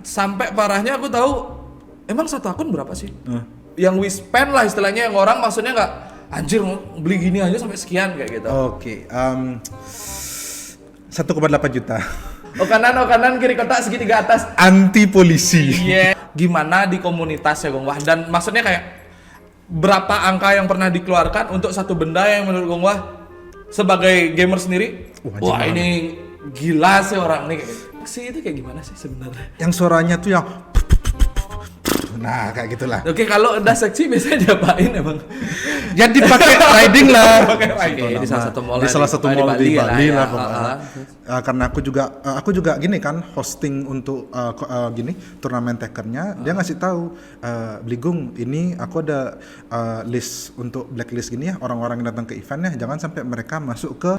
sampai parahnya aku tahu emang satu akun berapa sih? Yang we spend lah istilahnya, yang orang maksudnya nggak anjir beli gini aja sampai sekian kayak gitu. Oke, 1,8 juta. Oh kanan kiri kotak segitiga atas. Anti polisi. Iya. Gimana di komunitas ya Gong Wah? Dan maksudnya kayak berapa angka yang pernah dikeluarkan untuk satu benda yang menurut Gong Wah sebagai gamer sendiri? Wah ini gila sih orang nih. Sih itu kayak gimana sih sebenarnya? Yang suaranya tuh yang nah kayak gitulah. Oke, kalau udah seksi biasanya diapain emang? Ya dipakai riding lah. Di salah satu mall. Di salah satu mall di Bali lah ya. pokoknya. Karena aku juga gini kan hosting untuk gini turnamen Tekkennya, dia ngasih tahu Bligung ini aku ada list untuk blacklist gini ya, orang-orang yang datang ke eventnya jangan sampai mereka masuk ke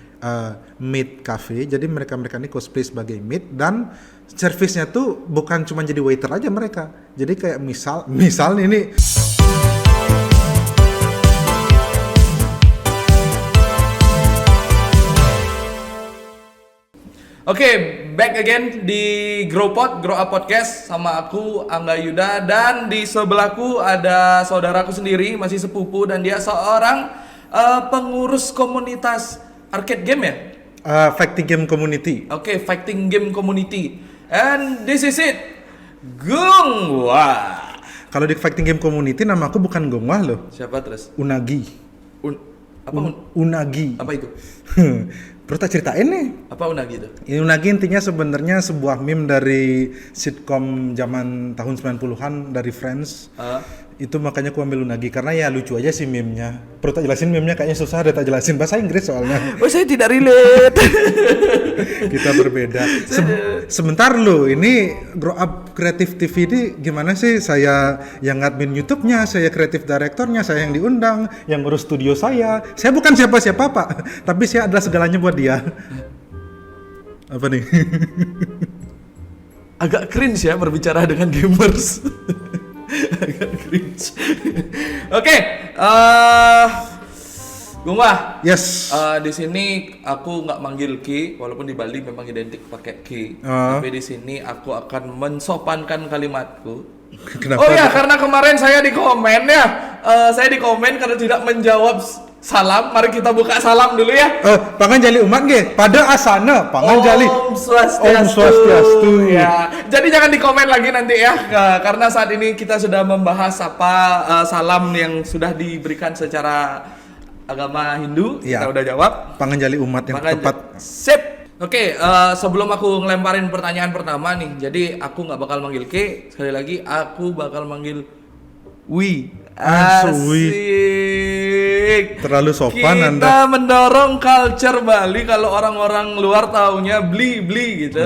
maid cafe. Jadi mereka ini cosplay sebagai maid dan servisnya tuh bukan cuma jadi waiter aja mereka. Jadi kayak misal ini Oke, back again di Grow Up Podcast sama aku Angga Yuda, dan di sebelahku ada saudaraku sendiri masih sepupu dan dia seorang pengurus komunitas arcade game ya? fighting game community. Oke, fighting game community. And this is it. Gong Wah. Kalau di fighting game community nama aku bukan Gong Wah loh. Siapa terus? Unagi. Unagi. Apa itu? Perlu tak ceritain nih. Apa Unagi itu? Unagi intinya sebenarnya sebuah meme dari sitkom zaman tahun 90-an dari Friends. Itu makanya aku ambil Unagi karena ya lucu aja sih meme-nya. Perlu tak jelasin meme-nya kayaknya susah, ada tak jelasin bahasa Inggris soalnya. Oh, saya tidak relate. Kita berbeda. Sebentar loh, ini Grow Up Creative TV ini gimana sih? Saya yang admin YouTube-nya, saya kreatif direkturnya, saya yang diundang, yang ngurus studio saya. Saya bukan siapa-siapa Pak, tapi saya adalah segalanya buat dia. Apa nih? Agak cringe ya berbicara dengan gamers. Agak cringe. Oke, Gong Wah. Yes. Di sini aku nggak manggil Ki, walaupun di Bali memang identik pakai Ki. Tapi di sini aku akan mensopankan kalimatku. Kenapa? Oh ya, karena kemarin saya di komen ya, saya di komen karena tidak menjawab salam. Mari kita buka salam dulu ya. Pangan jali umat nggih. Pada asana pangan jali. Om Swastiastu. Om Swastiastu. Ya. Jadi jangan di komen lagi nanti ya, karena saat ini kita sudah membahas apa salam yang sudah diberikan secara agama Hindu. Ya. Kita udah jawab. Pangan jali umat yang tepat. Sip. Oke, sebelum aku ngelemparin pertanyaan pertama nih, jadi aku nggak bakal manggil K, sekali lagi aku bakal manggil Wi. Asik. Terlalu sopan Kita Anda. Kita mendorong culture Bali, kalau orang-orang luar taunya bli gitu.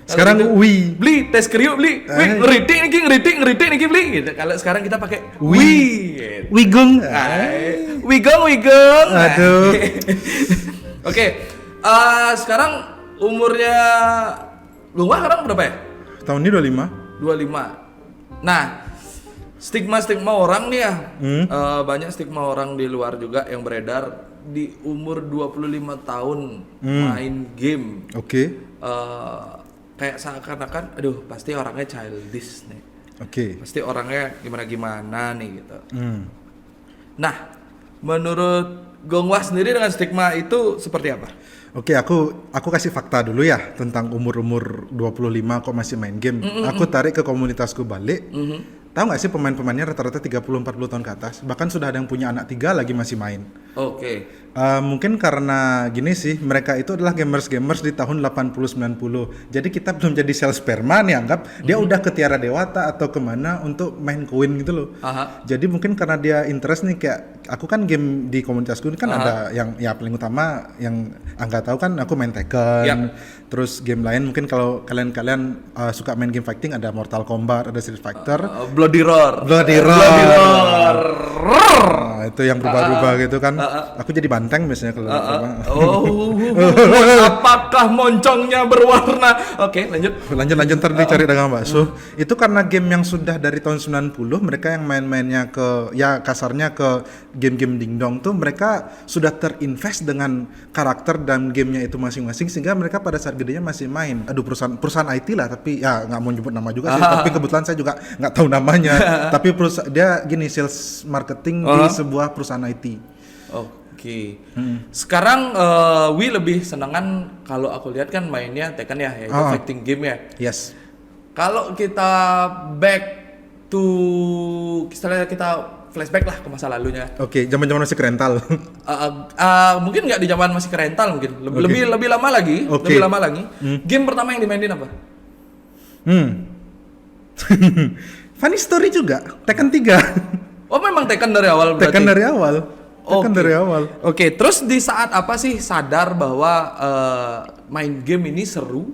Sekarang gitu, Wi. Bli, tes kriuk bli. Ngeritik niki bli gitu. Kalau sekarang kita pakai Wi. Gitu. Wigong. Wigong. Aduh. Oke. Sekarang umurnya Gong Wah sekarang berapa ya? Tahun ini 25. Nah, stigma orang nih ya. Banyak stigma orang di luar juga yang beredar di umur 25 tahun main game. Oke. Kayak seakan-akan aduh pasti orangnya childish nih. Oke. Pasti orangnya gimana nih gitu. Nah, menurut Gong Wah sendiri dengan stigma itu seperti apa? Oke, aku kasih fakta dulu ya tentang umur 25 kok masih main game. Aku tarik ke komunitasku balik. Tahu nggak sih pemain-pemainnya rata-rata 30-40 tahun ke atas. Bahkan sudah ada yang punya anak 3 lagi masih main. Oke. Mungkin karena gini sih, mereka itu adalah gamers di tahun 80-90. Jadi kita belum jadi sel sperma nih anggap. Dia udah ke Tiara Dewata atau kemana untuk main koin gitu loh. Jadi mungkin karena dia interest nih, kayak aku kan game di komunitasku ini kan ada yang ya paling utama yang Angga tahu kan aku main Tekken. Terus game lain mungkin kalau kalian suka main game fighting ada Mortal Kombat, ada Street Fighter. Bloody Roar. itu yang berubah-ubah gitu kan. Aku jadi banteng biasanya kalau Apakah moncongnya berwarna? Oke, lanjut. lanjut ntar dicari dagang bakso. Itu karena game yang sudah dari tahun 90, mereka yang main-mainnya ke ya kasarnya ke game-game dingdong tuh mereka sudah terinvest dengan karakter dan gamenya itu masing-masing sehingga mereka pada saat gedenya masih main. Aduh perusahaan IT lah tapi ya nggak mau nyebut nama juga sih. Tapi kebetulan saya juga nggak tahu namanya. Tapi dia gini sales marketing di sebuah perusahaan IT. Oke. Sekarang Wi lebih senangan kalau aku lihat kan mainnya Tekken ya, yaitu fighting game ya. Yes. Kalau kita back to istilahnya kita flashback lah ke masa lalunya. Oke, zaman-zaman masih kerental. Mungkin nggak di zaman masih kerental mungkin. Lebih lama lagi. Okay. Lebih lama lagi. Game pertama yang dimainin apa? Funny story juga, Tekken 3. Oh memang Tekken dari awal berarti? Tekken dari awal. Dari awal. Oke, terus di saat apa sih sadar bahwa main game ini seru?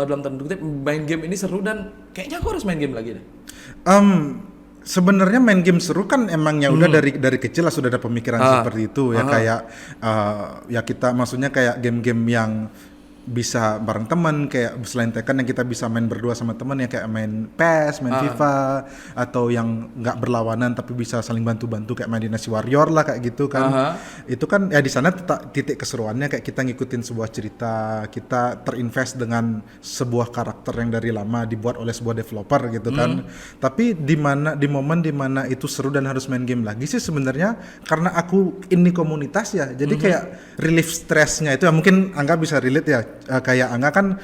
Dalam tanda kutip main game ini seru dan kayaknya aku harus main game lagi deh. Sebenarnya main game seru kan emang ya udah dari kecil lah sudah ada pemikiran seperti itu ya kayak ya kita maksudnya kayak game-game yang bisa bareng teman kayak selain Tekken yang kita bisa main berdua sama teman ya kayak main PES, main FIFA atau yang nggak berlawanan tapi bisa saling bantu-bantu kayak main Dynasty Warrior lah kayak gitu kan. Itu kan ya di sana titik keseruannya kayak kita ngikutin sebuah cerita, kita terinvest dengan sebuah karakter yang dari lama dibuat oleh sebuah developer gitu kan. Tapi di momen di mana itu seru dan harus main game lagi sih sebenarnya karena aku ini komunitas ya. Jadi kayak relief stressnya itu ya mungkin Angga bisa relate ya. Kayak Angga kan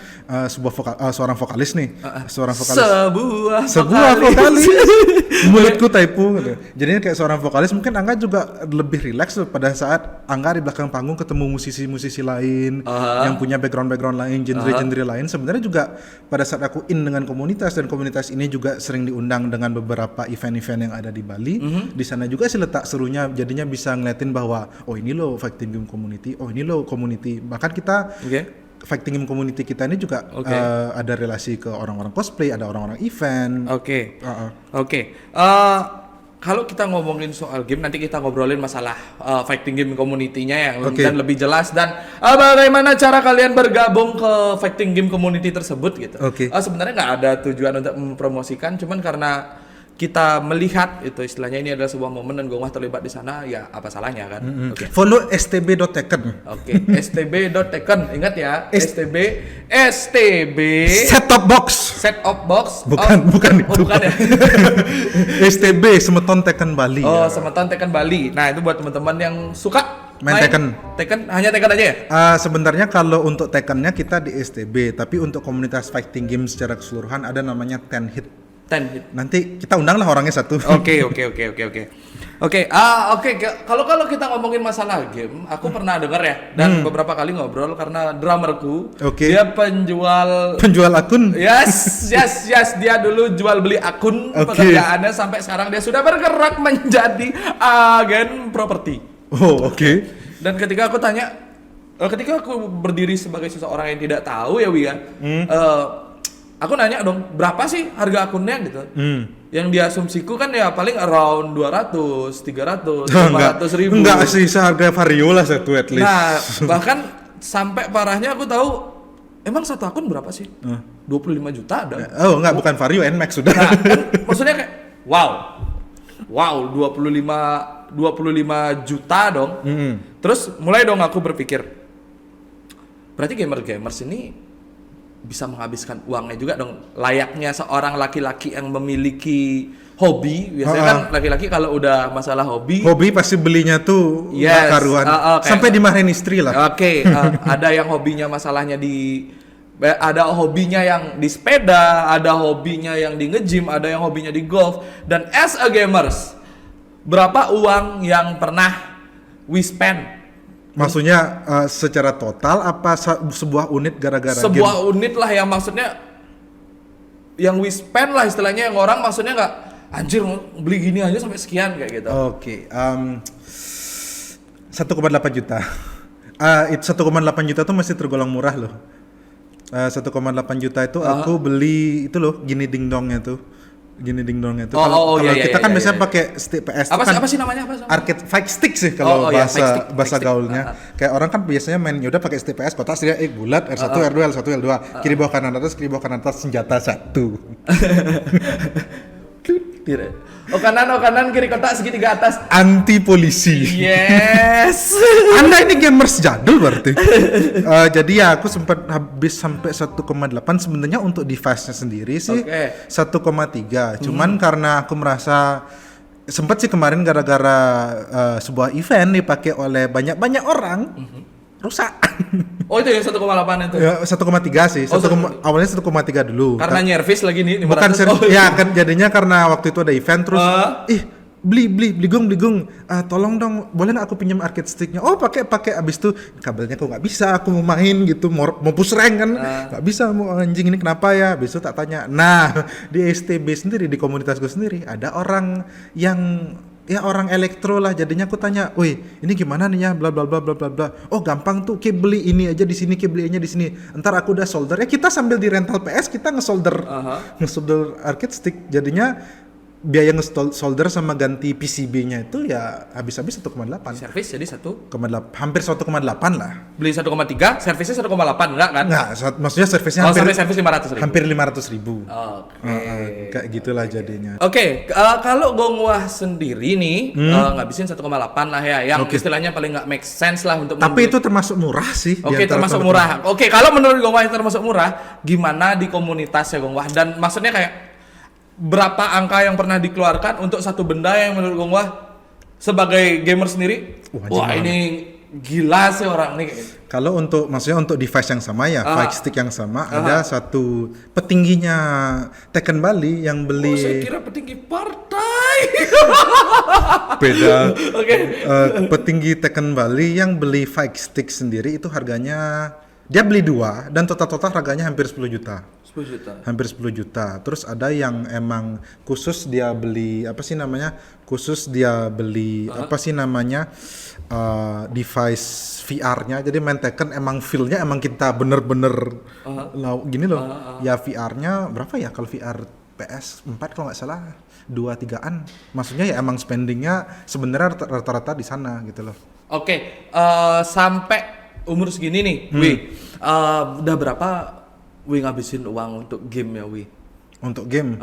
seorang vokalis nih, seorang vokalis. Sebuah vokalis. Mulutku typo gitu. Jadinya kayak seorang vokalis mungkin Angga juga lebih rileks pada saat Angga di belakang panggung ketemu musisi-musisi lain yang punya background lain, genre-genre lain. Sebenarnya juga pada saat aku dengan komunitas dan komunitas ini juga sering diundang dengan beberapa event-event yang ada di Bali. Di sana juga sih letak serunya jadinya bisa ngeliatin bahwa oh ini loh fighting game community, oh ini loh community. Bahkan kita fighting game community kita ini juga ada relasi ke orang-orang cosplay, ada orang-orang event. Kalau kita ngomongin soal game, nanti kita ngobrolin masalah fighting game community-nya yang dan lebih jelas dan bagaimana cara kalian bergabung ke fighting game community tersebut gitu. Sebenarnya nggak ada tujuan untuk mempromosikan, cuman karena kita melihat itu istilahnya ini adalah sebuah momen dan Gongwah terlibat di sana, ya apa salahnya kan? Follow stb.tekken. stb.tekken, ingat ya, stb set top box. Bukan itu. Bukan ya. STB Semeton Tekken Bali. Semeton Tekken Bali. Nah, itu buat teman-teman yang suka main Tekken, hanya Tekken aja ya? Sebenarnya kalau untuk Tekkennya kita di STB, tapi untuk komunitas fighting game secara keseluruhan ada namanya 10 Hit. Nanti kita undang lah orangnya satu. Oke. Kalau kita ngomongin masalah game, aku pernah dengar ya dan beberapa kali ngobrol karena drummerku dia penjual akun. Yes, dia dulu jual beli akun pekerjaannya sampai sekarang dia sudah bergerak menjadi agen properti. Dan ketika aku tanya, ketika aku berdiri sebagai seseorang yang tidak tahu ya Wi ya. Aku nanya dong, berapa sih harga akunnya gitu? Yang diasumsiku kan ya paling around 200, 300, 500 ribu. Enggak sih, seharga Vario lah satu at least. Nah, bahkan sampai parahnya aku tahu, emang satu akun berapa sih? 25 juta ada. Bukan Vario, NMAX sudah. Nah, kan maksudnya kayak, wow, 25 juta dong. Terus mulai dong aku berpikir, berarti gamers ini bisa menghabiskan uangnya juga dong, layaknya seorang laki-laki yang memiliki hobi. Biasanya kan laki-laki kalau udah masalah hobi pasti belinya tuh karuan sampai dimarahin istri lah. Ada yang hobinya masalahnya ada hobinya yang di sepeda, ada hobinya yang di nge-gym, ada yang hobinya di golf. Dan as a gamers, berapa uang yang pernah we spend? Maksudnya secara total apa sebuah unit gara-gara sebuah game? Unit lah yang maksudnya yang we spend lah istilahnya, yang orang maksudnya nggak anjir beli gini aja sampai sekian kayak gitu. 1,8 juta. 1,8 juta tuh masih tergolong murah loh. 1,8 juta itu aku beli itu loh gini dingdongnya tuh. gini dingdong itu. Oh, Kalau iya, kita iya, kan iya, biasanya iya. pakai stick PS Apa itu kan sih namanya? Apa sih namanya? arcade fight stick sih kalau iya, fight stick, bahasa fight stick. gaulnya. Kayak orang kan biasanya main yaudah pakai stick PS kotak sedia bulat R1 R2 L1 L2 kiri bawah kanan atas senjata 1. Oh kanan, kiri kotak, segitiga atas. Anti polisi. Yes. Anda ini gamers jadul berarti. Jadi ya aku sempat habis sampai 1,8 sebenarnya untuk device-nya sendiri sih. Oke. 1,3. Cuman karena aku merasa sempat sih kemarin gara-gara sebuah event dipakai oleh banyak orang rusak. Oh itu yang 1,8 itu. Ya 1,3 sih. Oh, Awalnya 1,3 dulu. Karena nyervis lagi nih 500. Bukan ya kan jadinya karena waktu itu ada event terus beli gung tolong dong boleh nggak aku pinjam arcade sticknya, oh pakai abis itu kabelnya kok nggak bisa, aku mau main gitu mau push rank kan nggak bisa, mau anjing ini kenapa ya, abis itu tak tanya. Nah di STB sendiri, di komunitasku sendiri ada orang yang ya orang elektro lah, jadinya aku tanya, woi ini gimana nih ya, bla bla bla bla bla bla. Oh gampang tuh, kayak beli ini aja di sini, kayak belinya di sini. Ntar aku udah solder, ya kita sambil di rental PS kita ngesolder arcade stick, jadinya biaya nge-solder sama ganti PCB-nya itu ya habis-habis 1,8. Servis jadi 1,8. Hampir 1,8 lah. Beli 1,3, servisnya 1,8 enggak kan? Enggak, maksudnya servisnya sampai servis 500.000. Hampir 500.000. Oke. Kayak gitulah jadinya. Oke, kalau Gongwah sendiri nih ngabisin 1,8 lah ya, yang istilahnya paling nggak make sense lah untuk Tapi itu termasuk murah sih. Oke, termasuk murah. Oke, kalau menurut Gongwah itu termasuk murah, gimana di komunitasnya Gongwah? Dan maksudnya kayak berapa angka yang pernah dikeluarkan untuk satu benda yang menurut Gongwah sebagai gamer sendiri? Wah ini gila sih orang nih. Kalau maksudnya untuk device yang sama ya, fight stick yang sama, ada satu petingginya Tekken Bali yang beli. Oh, saya kira petinggi partai. Beda. Oke. Petinggi Tekken Bali yang beli fight stick sendiri itu harganya, dia beli 2 dan total harganya hampir 10 juta. 10 juta. Hampir 10 juta. Terus ada yang emang khusus dia beli Khusus dia beli device VR-nya. Jadi main Tekken emang feel-nya emang kita bener-bener gini loh. Ya VR-nya berapa ya kalau VR PS4 kalau nggak salah 2-3an. Maksudnya ya emang spendingnya sebenarnya rata-rata di sana gitu loh. Oke, sampai umur segini nih, udah berapa Wi ngabisin uang untuk game ya, Wi? Untuk game?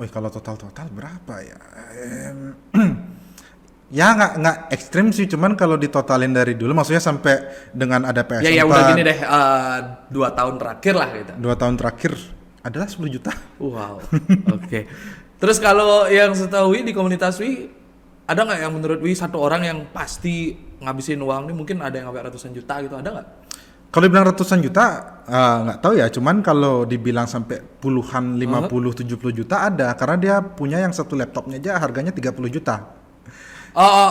Wih, kalau total berapa ya? Ya nggak ekstrim sih, cuman kalau ditotalin dari dulu, maksudnya sampai dengan ada PS4. Ya udah gini deh, 2 tahun terakhir lah gitu. 2 tahun terakhir adalah 10 juta. Wow, oke. Terus kalau yang setahu Wi di komunitas Wi, ada nggak yang menurut Wi satu orang yang pasti ngabisin uang nih, mungkin ada yang sampai ratusan juta gitu, ada nggak? Kalau dibilang ratusan juta, nggak tahu ya. Cuman kalau dibilang sampai puluhan, 50-70 juta ada. Karena dia punya yang satu laptopnya aja harganya 30 juta.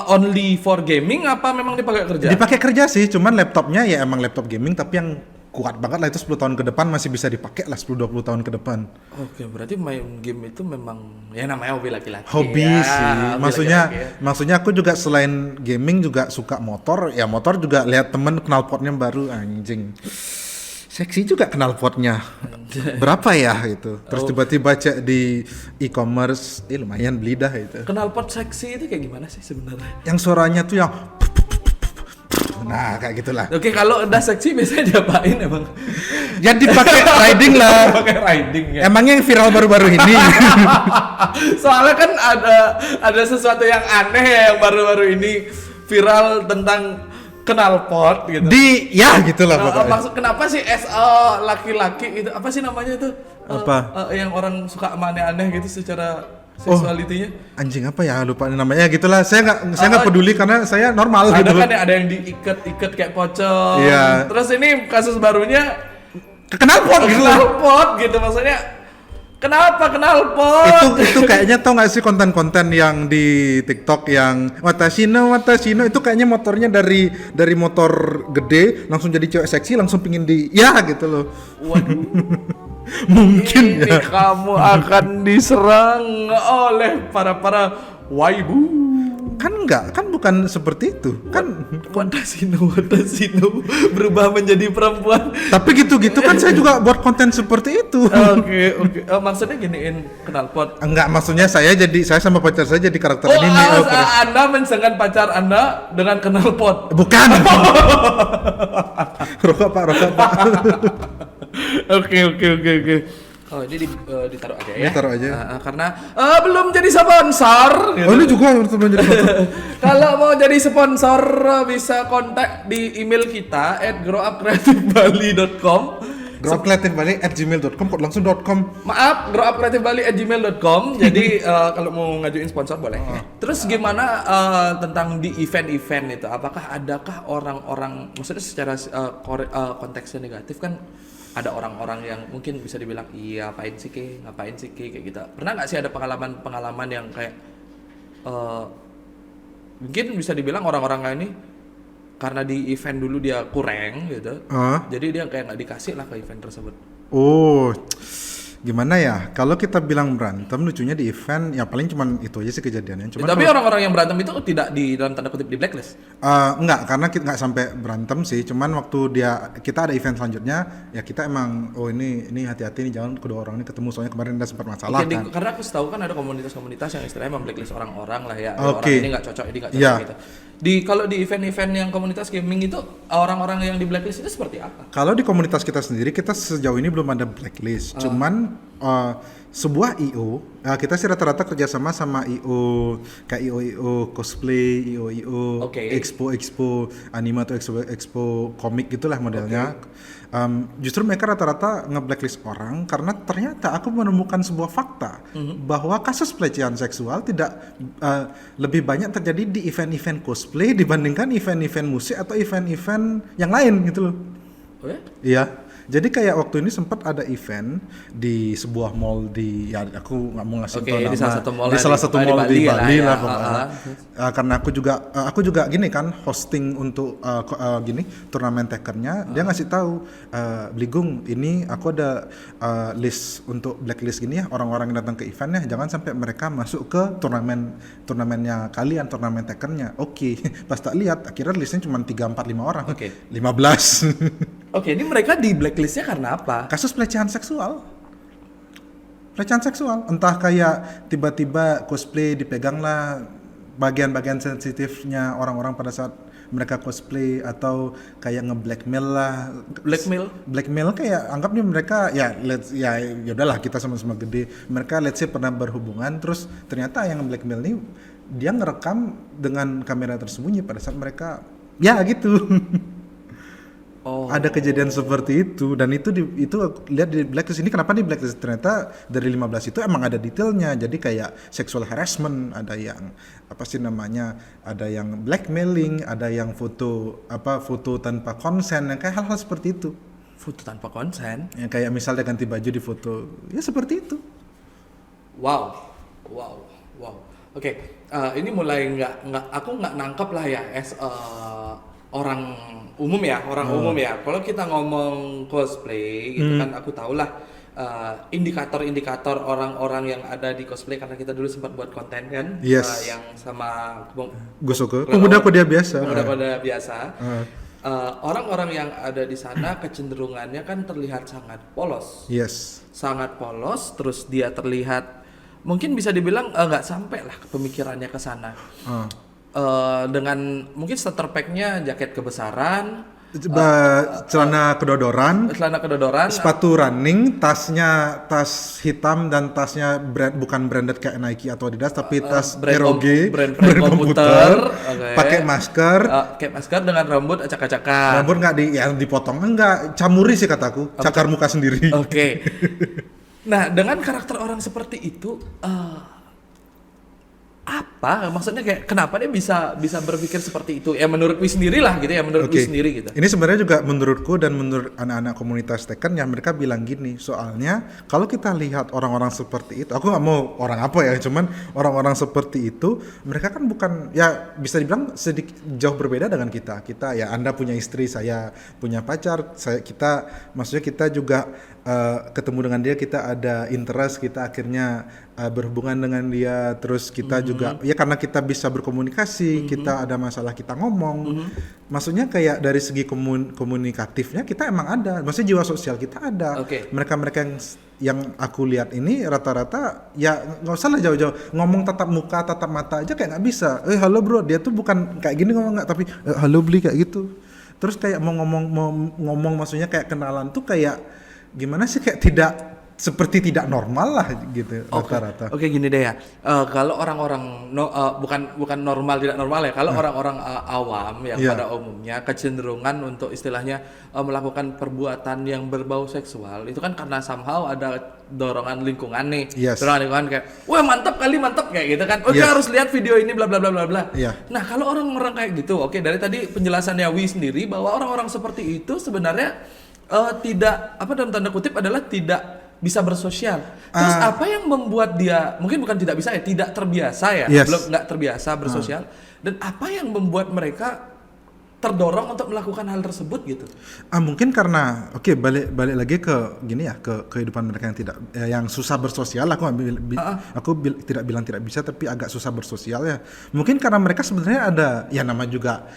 Only for gaming apa memang dipakai kerja? Dipakai kerja sih, cuman laptopnya ya emang laptop gaming. Tapi yang kuat banget lah, itu 10 tahun ke depan masih bisa dipakai lah, 10-20 tahun ke depan. Oke, berarti main game itu memang ya namanya hobi laki-laki. Hobi ya, sih. hobi Maksudnya aku juga selain gaming juga suka motor. Ya motor juga lihat temen knalpotnya baru, anjing. Seksi juga knalpotnya. Berapa ya itu? Terus tiba-tiba cek di e-commerce, lumayan beli dah itu. Knalpot seksi itu kayak gimana sih sebenarnya? Yang suaranya tuh yang nah kayak gitulah. Oke, kalau udah seksi biasanya diapain emang? Ya dipakai riding lah. Pakai riding ya. Emangnya yang viral baru-baru ini. Soalnya kan ada sesuatu yang aneh ya yang baru-baru ini viral tentang knalpot gitu. Ya gitulah pokoknya. Maksud kenapa sih laki-laki itu apa sih namanya itu? Apa? Yang orang suka aneh-aneh gitu secara seksualitinya. Anjing apa ya, lupa namanya gitulah. Saya nggak peduli karena saya normal ada gitu. Ada yang diikat kayak pocong. Iya. Terus ini kasus barunya knalpot gitu maksudnya. Kenapa knalpot? Itu kayaknya tau nggak sih konten-konten yang di TikTok yang Watashino itu kayaknya motornya dari motor gede langsung jadi cewek seksi langsung pingin gitu loh. Waduh. Mungkin ini kamu akan diserang oleh para waibu. Kan bukan seperti itu kan. Wadasino berubah menjadi perempuan. Tapi gitu-gitu kan saya juga buat konten seperti itu. Oke. Maksudnya giniin knalpot. Enggak, maksudnya saya sama pacar saya jadi karakter anime. Anda mensengan pacar Anda dengan knalpot. Bukan. Rokok pak. Oke. Oh, ini ditaruh aja ya. Ditaruh aja. Karena belum jadi sponsor. Gitu. Oh, ini juga belum jadi sponsor. Kalau mau jadi sponsor bisa kontak di email kita @growupcreativebali.com. growupcreativebali@gmail.com kok langsung .com. Maaf, growupcreativebali@gmail.com. Jadi kalau mau ngajuin sponsor boleh. Terus gimana tentang di event-event itu? Adakah orang-orang, maksudnya secara konteksnya negatif kan? Ada orang-orang yang mungkin bisa dibilang iya ngapain sih kayak gitu. Pernah nggak sih ada pengalaman yang kayak mungkin bisa dibilang orang-orang kayak ini karena di event dulu dia kurang gitu, jadi dia kayak nggak dikasih lah ke event tersebut. Oh, gimana ya? Kalau kita bilang berantem, lucunya di event ya paling cuman itu aja sih kejadiannya. Tapi orang-orang yang berantem itu tidak di dalam tanda kutip di blacklist? Enggak, karena kita nggak sampai berantem sih. Cuman waktu kita ada event selanjutnya, ya kita emang ini hati-hati nih jangan kedua orang ini ketemu soalnya kemarin ada sempat masalah kan. Karena aku tahu kan ada komunitas-komunitas yang istilahnya memblacklist orang-orang lah ya. Orang Okay. ini nggak cocok, ini nggak cocok gitu. Kalau di event-event yang komunitas gaming itu orang-orang yang di blacklist itu seperti apa? Kalau di komunitas kita sendiri, kita sejauh ini belum ada blacklist. Cuman sebuah IO, kita sih rata-rata kerjasama sama IO kayak IO cosplay, IO expo anime atau expo komik gitulah modelnya. Justru mereka rata-rata nge-blacklist orang karena ternyata aku menemukan sebuah fakta bahwa kasus pelecehan seksual tidak lebih banyak terjadi di event-event cosplay dibandingkan event-event musik atau event-event yang lain gitu loh. Oh ya? Iya. Jadi kayak waktu ini sempat ada event di sebuah mall aku nggak mau ngasih tahu nama. Di salah satu mall di Bali lah pokoknya. Karena aku juga gini kan hosting untuk turnamen Tekkennya, dia ngasih tahu Bligung ini aku ada list untuk blacklist gini ya orang-orang yang datang ke eventnya jangan sampai mereka masuk ke turnamennya kalian, turnamen Tekkennya. Oke. Pas tak lihat akhirnya listnya cuma 3, 4, 5 orang. 15. Oke, ini mereka di blacklistnya karena apa? Kasus pelecehan seksual, entah kayak tiba-tiba cosplay dipegang lah bagian-bagian sensitifnya orang-orang pada saat mereka cosplay atau kayak nge-blackmail lah. Blackmail kayak anggapnya mereka ya udahlah kita sama-sama gede. Mereka let's say pernah berhubungan terus ternyata yang nge-blackmail nih dia ngerekam dengan kamera tersembunyi pada saat mereka ya gitu. Ada kejadian seperti itu dan itu lihat di blacklist ini kenapa di blacklist ternyata dari 15 itu emang ada detailnya jadi kayak sexual harassment, ada yang ada yang blackmailing, ada yang foto tanpa konsen, yang kayak hal-hal seperti itu. Foto tanpa konsen? Ya kayak misalnya ganti baju di foto, ya seperti itu. Wow. Oke, ini mulai aku nggak nangkep lah ya orang umum ya. Kalau kita ngomong cosplay gitu kan aku tahu lah indikator-indikator orang-orang yang ada di cosplay karena kita dulu sempat buat konten kan yang sama Gosoku, pemuda-pemuda biasa. Orang-orang yang ada di sana kecenderungannya kan terlihat sangat polos. Yes. Sangat polos, terus dia terlihat mungkin bisa dibilang nggak sampai lah pemikirannya ke sana. Dengan mungkin starter pack-nya jaket kebesaran, celana kedodoran, sepatu running, tas hitam dan tasnya bukan branded kayak Nike atau Adidas tapi tas ROG, brand komputer, pakai masker dengan rambut acak-acakan. Rambut nggak dipotong, enggak camuri sih kataku, cakar muka sendiri. Oke. Nah, dengan karakter orang seperti itu apa maksudnya kayak kenapa dia bisa berpikir seperti itu ya menurutku sendiri lah gitu ya sendiri gitu. Ini sebenarnya juga menurutku dan menurut anak-anak komunitas Tekken yang mereka bilang gini, soalnya kalau kita lihat orang-orang seperti itu, aku nggak mau orang apa ya, cuman orang-orang seperti itu mereka kan bukan ya bisa dibilang sedikit jauh berbeda dengan kita ya Anda punya istri, saya punya pacar, maksudnya kita juga ketemu dengan dia, kita ada interest, kita akhirnya berhubungan dengan dia, terus kita juga ya karena kita bisa berkomunikasi, kita ada masalah kita ngomong. Maksudnya kayak dari segi komunikatifnya kita emang ada. Maksudnya jiwa sosial kita ada. Mereka-mereka yang aku lihat ini rata-rata ya nggak usah lah jauh-jauh ngomong tatap muka, tatap mata aja kayak nggak bisa. Halo bro, dia tuh bukan kayak gini ngomong nggak, tapi halo beli kayak gitu. Terus kayak mau ngomong maksudnya kayak kenalan tuh kayak gimana sih, kayak seperti tidak normal lah gitu rata-rata. Oke, gini deh ya. Kalau orang-orang bukan normal tidak normal ya. Kalau orang-orang awam yang pada umumnya kecenderungan untuk istilahnya melakukan perbuatan yang berbau seksual itu kan karena somehow ada dorongan lingkungan nih. Dorongan lingkungan kayak, "Wah, mantap kayak gitu kan. Oke, harus lihat video ini bla bla bla bla bla." Nah, kalau orang-orang kayak gitu, oke, dari tadi penjelasannya Wi sendiri bahwa orang-orang seperti itu sebenarnya tidak, apa dalam tanda kutip adalah tidak bisa bersosial. Terus apa yang membuat dia mungkin bukan tidak bisa ya, tidak terbiasa ya, belum nggak terbiasa bersosial, dan apa yang membuat mereka terdorong untuk melakukan hal tersebut gitu? Mungkin karena balik lagi ke gini ya, ke kehidupan mereka yang tidak yang susah bersosial. Tidak bilang tidak bisa, tapi agak susah bersosial ya. Mungkin karena mereka sebenarnya ada ya nama juga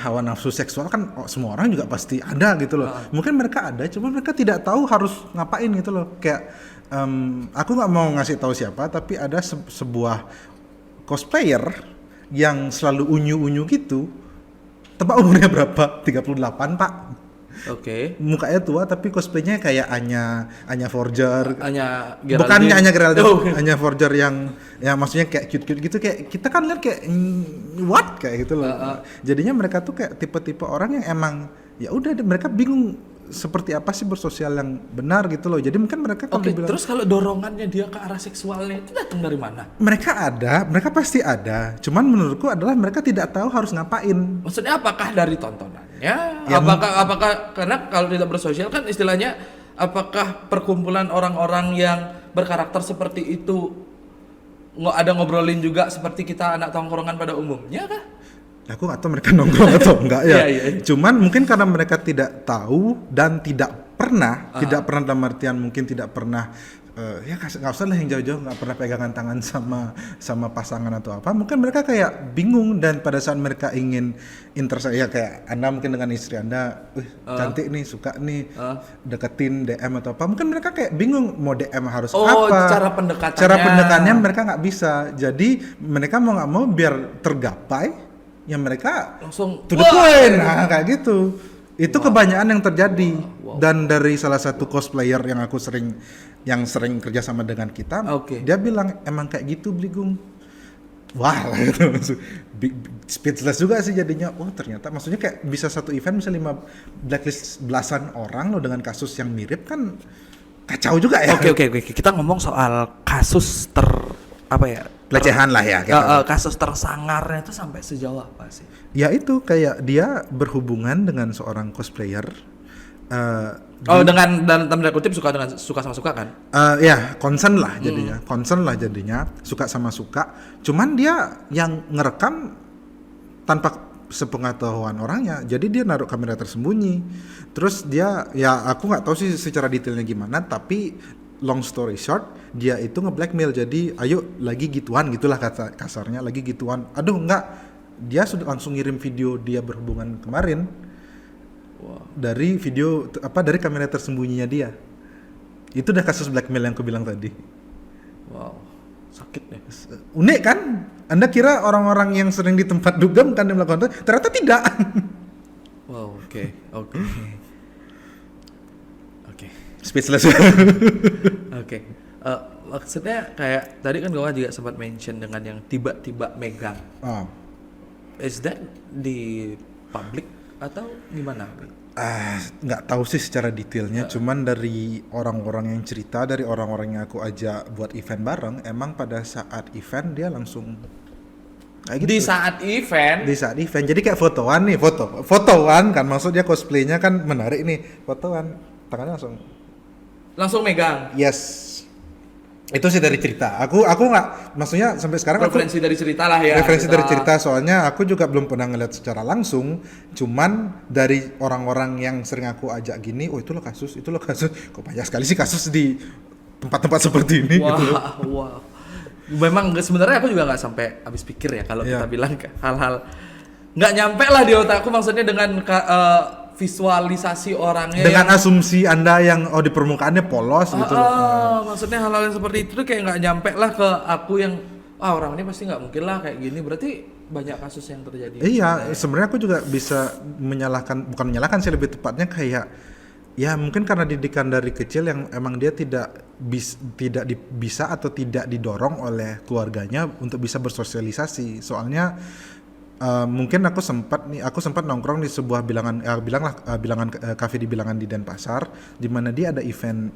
hawa nafsu seksual kan semua orang juga pasti ada gitu loh. Mungkin mereka ada, cuma mereka tidak tahu harus ngapain gitu loh. Kayak aku nggak mau ngasih tahu siapa, tapi ada sebuah cosplayer yang selalu unyu-unyu gitu. Tebak umurnya berapa? 38, Pak. Mukanya tua tapi cosplaynya kayak Anya Forger. Bukan Anya Geraldine. Anya Forger yang maksudnya kayak cute-cute gitu, kayak kita kan lihat kayak what kayak gitu loh. Jadinya mereka tuh kayak tipe-tipe orang yang emang ya udah mereka bingung seperti apa sih bersosial yang benar gitu loh. Jadi mungkin mereka terus kalau dorongannya dia ke arah seksualnya itu datang dari mana? Mereka pasti ada. Cuman menurutku adalah mereka tidak tahu harus ngapain. Maksudnya apakah dari tontonannya? Apakah karena kalau tidak bersosial kan istilahnya, apakah perkumpulan orang-orang yang berkarakter seperti itu ada ngobrolin juga seperti kita anak tongkrongan pada umumnya kah? Aku nggak tahu mereka nongkrong atau enggak ya. Cuman mungkin karena mereka tidak tahu dan tidak pernah dalam artian mungkin tidak pernah nggak usah lah yang jauh-jauh, nggak pernah pegangan tangan sama pasangan atau apa. Mungkin mereka kayak bingung, dan pada saat mereka ingin interaksi ya kayak Anda mungkin dengan istri Anda, cantik nih, suka nih, deketin DM atau apa. Mungkin mereka kayak bingung mau DM harus apa. Cara pendekatannya mereka nggak bisa. Jadi mereka mau nggak mau biar tergapai, ya mereka langsung to the point, kayak gitu. Itu kebanyakan yang terjadi. Dan dari salah satu cosplayer yang aku sering kerja sama dengan kita, dia bilang emang kayak gitu Bligung. Wah, gitu. Speechless juga sih jadinya. Ternyata maksudnya kayak bisa satu event bisa blacklist belasan orang loh dengan kasus yang mirip, kan kacau juga ya. Oke. Kita ngomong soal kasus pelecehan lah ya. Kasus tersangarnya itu sampai sejauh apa sih? Ya itu kayak dia berhubungan dengan seorang cosplayer. Dengan dalam tanda kutip suka sama suka kan? Concern lah jadinya, suka sama suka. Cuman dia yang ngerekam tanpa sepengetahuan orangnya. Jadi dia naruh kamera tersembunyi. Terus dia, ya aku nggak tahu sih secara detailnya gimana, tapi long story short, dia itu nge-blackmail. Jadi ayo lagi gituan gitulah kata kasarnya, lagi gituan. Aduh enggak, dia sudah langsung ngirim video dia berhubungan kemarin. Dari video dari kamera tersembunyinya dia. Itu udah kasus blackmail yang aku bilang tadi. Wow, sakit nih. Unik kan? Anda kira orang-orang yang sering di tempat dugem kan yang melakukan itu, ternyata tidak. Wow, oke. Speechless. Oke. Maksudnya kayak tadi kan gue juga sempat mention dengan yang tiba-tiba megang. Is that di public atau gimana? Nggak tahu sih secara detailnya. Cuman dari orang-orang yang cerita, dari orang-orang yang aku ajak buat event bareng, emang pada saat event dia langsung kayak gitu. Di saat event. Jadi kayak fotoan kan, maksudnya cosplaynya kan menarik nih, fotoan, tangannya langsung megang. Yes. Itu sih dari cerita. Aku nggak, maksudnya sampai sekarang referensi dari cerita lah ya. Referensi dari cerita, soalnya aku juga belum pernah ngeliat secara langsung. Cuman dari orang-orang yang sering aku ajak gini, itu loh kasus. Kok banyak sekali sih kasus di tempat-tempat seperti ini. Wow, gitu. Wow. Memang sebenarnya aku juga nggak sampai habis pikir ya kalau Iya. kita bilang ke hal-hal nggak nyampe lah di otakku, maksudnya dengan visualisasi orangnya Dengan yang, asumsi Anda yang di permukaannya polos gitu. maksudnya hal-hal yang seperti itu tuh kayak nggak nyampe lah ke aku yang orang ini pasti nggak mungkin lah kayak gini, berarti banyak kasus yang terjadi. Iya, sebenarnya aku juga bisa bukan menyalahkan sih, lebih tepatnya kayak ya mungkin karena didikan dari kecil yang emang dia tidak bisa atau tidak didorong oleh keluarganya untuk bisa bersosialisasi. Soalnya mungkin aku sempat nongkrong di sebuah bilangan kafe di bilangan di Denpasar, di mana dia ada event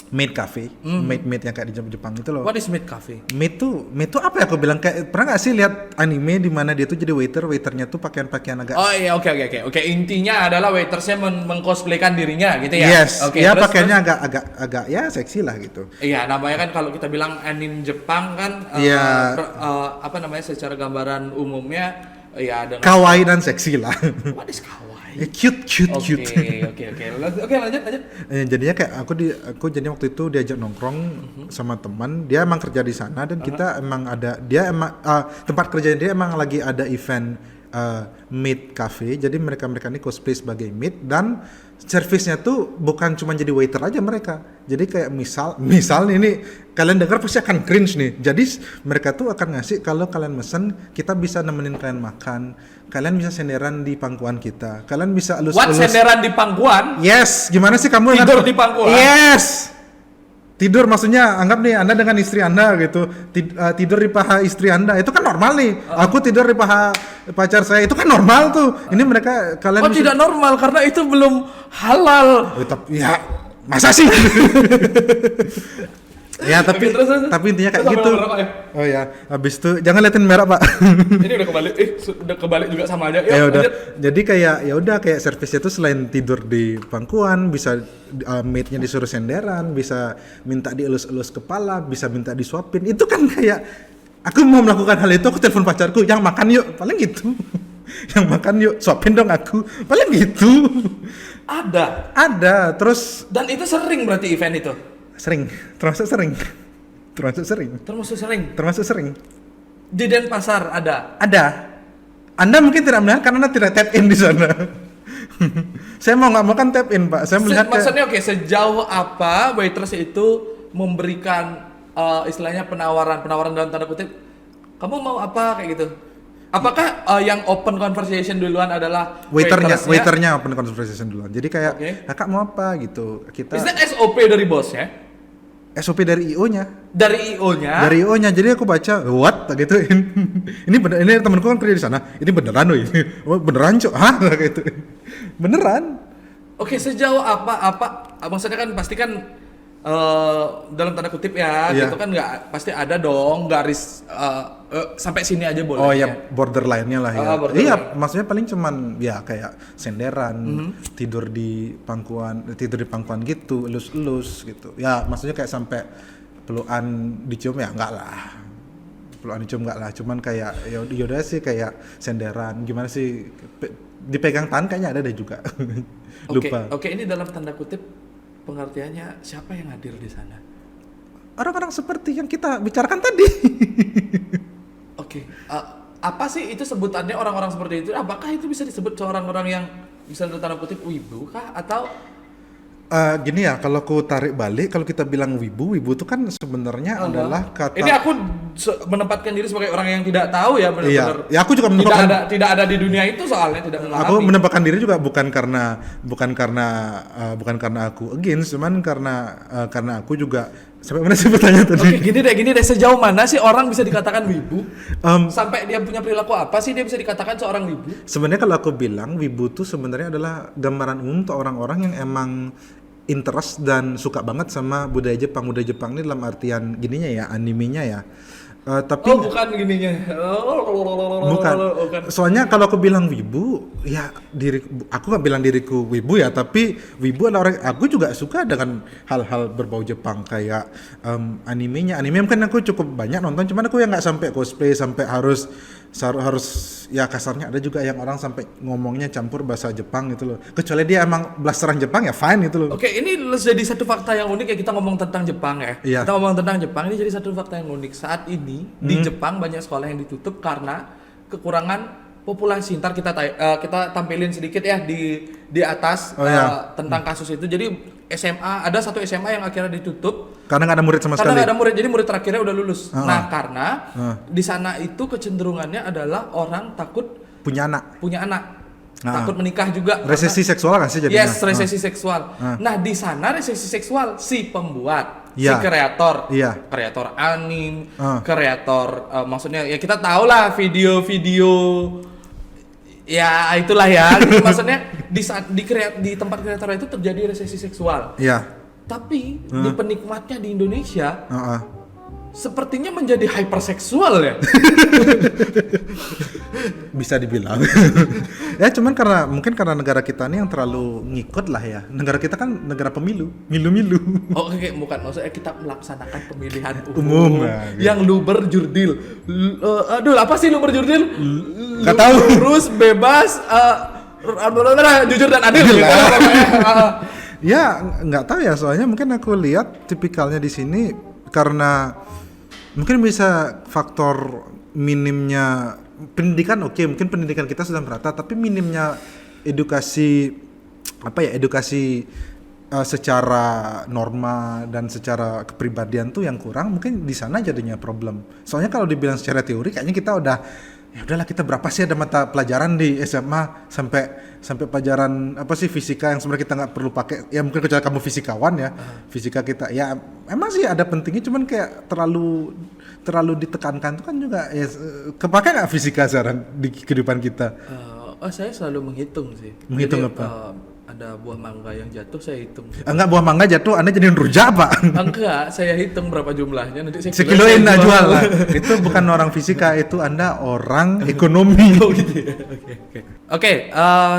maid cafe, maid yang kayak di Jepang itu loh. What is maid cafe? Maid tuh apa ya aku bilang, kayak pernah nggak sih lihat anime di mana dia tuh jadi waiternya tuh pakaian agak Oh iya, oke. Intinya adalah waitersnya mengcosplaykan dirinya gitu ya. yes, Oke, ya terus, pakaiannya agak ya seksi lah gitu. iya, namanya kan kalau kita bilang anime Jepang kan Iya. apa namanya secara gambaran umumnya ya dengan Kawaii dan seksi lah. what is kawaii? Cute. Oke, lanjut. Jadinya kayak aku jadi waktu itu diajak nongkrong sama teman, dia emang kerja di sana dan kita emang tempat kerjanya dia emang lagi ada event maid cafe, jadi mereka ini cosplay sebagai maid dan servisnya tuh bukan cuma jadi waiter aja mereka, jadi kayak misal ini kalian dengar pasti akan cringe nih, jadi mereka tuh akan ngasih kalau kalian mesen kita bisa nemenin kalian makan, kalian bisa senderan di pangkuan kita, kalian bisa What, senderan di pangkuan? yes, gimana sih kamu Tidur di pangkuan? yes, tidur maksudnya anggap nih Anda dengan istri Anda gitu, tidur di paha istri Anda itu kan normal nih. Aku tidur di paha pacar saya itu kan normal tuh. Ini mereka kalian Tidak normal karena itu belum halal. ya masa sih? Ya tapi Oke, terus. tapi intinya kayak Terus gitu. sampai nomor berapa ya? Oh ya, habis itu jangan liatin merah Pak. Ini udah kebalik. Udah kebalik juga sama aja. Ya udah. Lanjut. Jadi kayak servisnya tuh selain tidur di pangkuan, bisa maidnya disuruh senderan, bisa minta dielus-elus kepala, bisa minta disuapin. Itu kan kayak aku mau melakukan hal itu, aku telepon pacarku, yang makan yuk, paling gitu. Yang makan yuk, suapin dong aku, paling gitu. Ada, terus Dan itu sering berarti event itu. termasuk sering. Termasuk sering. Di Denpasar ada. Anda mungkin tidak melihat karena Anda tidak tap in di sana. Saya mau nggak mau kan tap in Pak. Saya melihat Maksudnya oke, sejauh apa waitress itu memberikan istilahnya penawaran dalam tanda kutip, kamu mau apa kayak gitu? Apakah yang open conversation duluan adalah waiternya open conversation duluan. Jadi kayak kakak mau apa gitu. Is that SOP dari bosnya? SOP dari IO-nya. Dari IO-nya. Jadi aku baca what gitu. Ini temanku kan kerja di sana. Ini beneran loh ini. Oh, beneran cok. Hah gitu. Beneran. Oke, sejauh apa maksudnya kan pasti kan dalam tanda kutip ya, Iya. gitu kan nggak pasti ada dong garis sampai sini aja boleh. Oh ya, borderline-nya lah ya. borderline. Iya, maksudnya paling cuman ya kayak senderan, tidur di pangkuan gitu, elus-elus gitu. Ya, maksudnya kayak sampai pelukan dicium ya enggak lah. Pelukan dicium enggak lah, cuman kayak ya udah sih kayak senderan. Gimana sih dipegang tangan kayaknya ada deh juga. Lupa. Oke, ini dalam tanda kutip pengertiannya siapa yang hadir di sana? Orang-orang seperti yang kita bicarakan tadi. Oke, apa sih itu sebutannya orang-orang seperti itu? Apakah itu bisa disebut orang-orang yang bisa tanda kutip wibu kah? Atau Gini ya, kalau aku tarik balik, kalau kita bilang wibu itu kan sebenarnya adalah kata. Ini aku menempatkan diri sebagai orang yang tidak tahu ya benar-benar. Iya, ya aku juga menempatkan. Tidak ada di dunia itu soalnya tidak mengalami. Aku menempatkan diri juga bukan karena aku against, cuman karena aku juga sampai mana sih pertanyaan tadi? Oke, gini deh, sejauh mana sih orang bisa dikatakan wibu? Sampai dia punya perilaku apa sih dia bisa dikatakan seorang wibu? Sebenarnya kalau aku bilang wibu tuh sebenarnya adalah gambaran umum untuk orang-orang yang emang interest dan suka banget sama budaya Jepang. Budaya Jepang ini dalam artian gininya ya, animenya ya. Tapi Oh, bukan gininya. bukan. Bukan. Soalnya kalau aku bilang wibu, ya aku nggak bilang diriku wibu ya, tapi wibu adalah orang. Aku juga suka dengan hal-hal berbau Jepang kayak animenya. Anime kan aku cukup banyak nonton, cuman aku yang nggak sampai cosplay sampai harus ya kasarnya ada juga yang orang sampai ngomongnya campur bahasa Jepang gitu loh. Kecuali dia emang blasteran Jepang ya fine gitu loh. Oke, ini jadi satu fakta yang unik ya, kita ngomong tentang Jepang ya. Iya. Kita ngomong tentang Jepang, ini jadi satu fakta yang unik. Saat ini di Jepang banyak sekolah yang ditutup karena kekurangan populasi. Ntar kita tampilin sedikit ya di atas tentang kasus itu. Jadi ada satu SMA yang akhirnya ditutup Karena nggak ada murid sama karena sekali. nggak ada murid, jadi murid terakhirnya udah lulus. Ah. Nah, karena di sana itu kecenderungannya adalah orang takut Punya anak. punya anak, takut menikah juga. Resesi seksual nggak sih jadinya? Yes, resesi seksual. Nah, di sana resesi seksual si pembuat, si Iya. kreator, Iya. kreator anime, kreator, maksudnya ya kita tahu lah video-video, ya itulah ya. Gitu. Maksudnya di tempat kreator itu terjadi resesi seksual. Iya. Tapi di penikmatnya di Indonesia Heeh. sepertinya menjadi hyperseksual ya. Bisa dibilang. Ya cuman mungkin karena negara kita ini yang terlalu ngikut lah ya. Negara kita kan negara pemilu, milu-milu. Oh, oke, bukan, maksudnya kita melaksanakan pemilihan Umum, umum nah, gitu. yang luber jurdil. Aduh, apa sih luber jurdil? Nggak tahu. Lurus, bebas, jujur dan adil. Gitu, pokoknya. Ya nggak tahu ya, soalnya mungkin aku lihat tipikalnya di sini karena mungkin bisa faktor minimnya pendidikan. Oke, mungkin pendidikan kita sudah merata, tapi minimnya edukasi secara norma dan secara kepribadian tuh yang kurang, mungkin di sana jadinya problem. Soalnya kalau dibilang secara teori kayaknya kita udah ya udahlah, kita berapa sih ada mata pelajaran di SMA sampai pelajaran apa sih fisika yang sebenarnya kita nggak perlu pakai, ya mungkin kecuali kamu fisikawan ya. Fisika kita ya emang sih ada pentingnya, cuman kayak terlalu ditekankan tuh kan juga ya, kepake nggak fisika sekarang di kehidupan kita. Saya selalu menghitung sih. Menghitung Jadi, apa? Ada buah mangga yang jatuh, saya hitung. Enggak, buah mangga jatuh Anda jadiin rujak Pak. Enggak, saya hitung berapa jumlahnya, nanti saya Sekiloin lah jual lah. Itu bukan orang fisika, itu Anda orang ekonomi. Oh gitu ya. Oke,